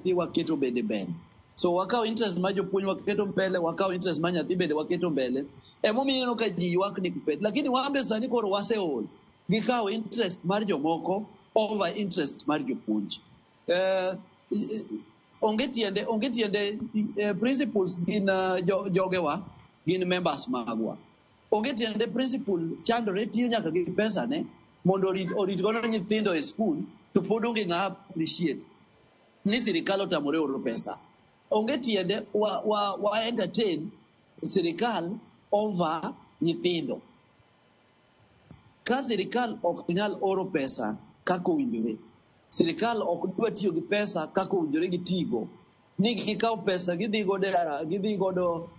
nyathi waketo bende mbele. So wakao interest ma jopuonj waketo mbele, wakao interest ma nyathi bende waketo mbele. Emomiyo no ka ji ywak ni kupet. Lakini wambe sani koro waseol. Gikao interest mar jomoko over interest mar jopuonj. Onge tiende principles gin jogewa gin members magwa. Onge tiende principle chandore tiyo nyaka gi pesa ne mondo orit godo nyithindo e school to pod onge ng'a appreciate ni sirikal otamore oro pesa. Onge tiende wa entertain sirikal over nyithindo. Ka sirikal ok nyal oro pesa kako winjore, sirikal ok dwa tiyo gi pesa kako winjore gi tigo, ni gikaw pesa gidhi godo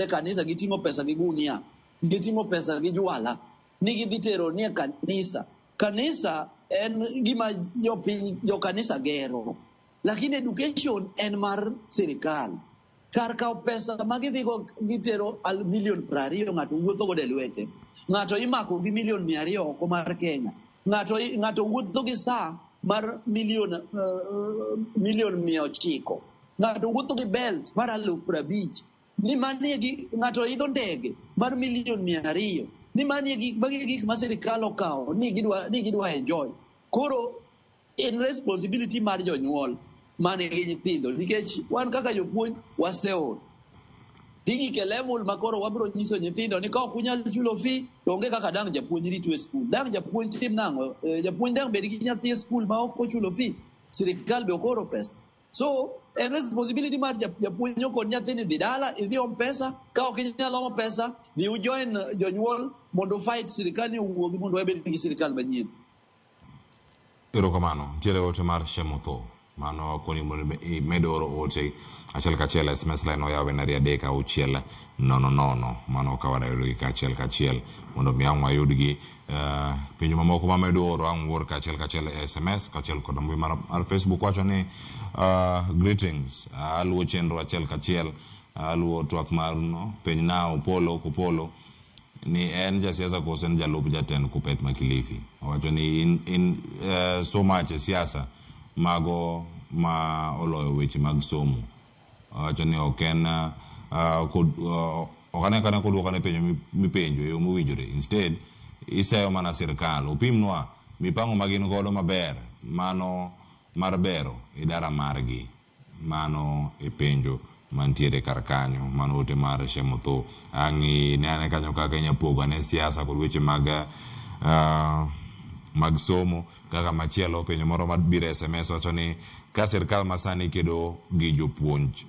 kanisa, giting'o pesa gi gunia, giting'o pesa gi jwala, ni gidhi tero ni kanisa. Kanisa en gima jo kanisa gero, lakini education en mar sirikal. Kar kaw pesa ma gitero milion 20 ng'ato wuotho godo e lwete, ng'ato imako gi milion 200 oko mar Kenya, ng'ato wuotho gi saa mar milion 900, ng'ato wuotho gi belt mar 50,000, ni manie gi ng'ato idho ndege mar milion 200, ni manie gik ma sirikal okawo ni gidwa enjoy. Koro in responsibility mar jonyuol mane gi nyithindo, nikech wan kaka jopuonj waseol. Digi ke level makoro wabro nyiso nyithindo ni ka ok unyal chulo fee to onge kaka dang japuonj ritu e skul. Dang japuonj tim nang'o? Japuonj dang bed gi nyathi e skul ma ok ochulo fee, sirikal be okoro pesa. So en responsibility mar japuonj kod nyathini dhi dala, idhi om pesa, ka ok inyal omo pesa, dhi ujoin jonyuol mondo fight sirikal ni owuogi mondo wabed gi sirikal manyien. Erokamano, tiere ote mar Shemotho. Mano koni medo oro ote achiel kachiel SMS line oyawe na 3-6-000. Mano kawada yudo ka achiel mondo mi ang' wayud gi pinyo mamoko ma medo oro ang' wuor ka achiel SMS kachiel kod mbui mar Facebook wacho ni greetings, aluo chenro achiel kachiel, aluo twak mar no piny na Opolo ni en jasiasa kose en jalup jatend Kuppet ma Kilifi. Wacho ni in so much siasa mago ma oloyo weche mag somo. Wacho ni oken okane kana koduoka ne penjo mipenjo yo mowinjore. Instead isayo mana sirkal opimnwa mipango magin godo maber, mano mar bero idara margi, mano e penjo mantiere kar kanyo. Mano ote mar Shemotho. Ang'i ne ane kanyo kaka inyapogo ne siasa kod weche mag somo. Kaka machielo penjo moro mabiro SMS wacho ni ka sirkal masani kedo gi jopuonj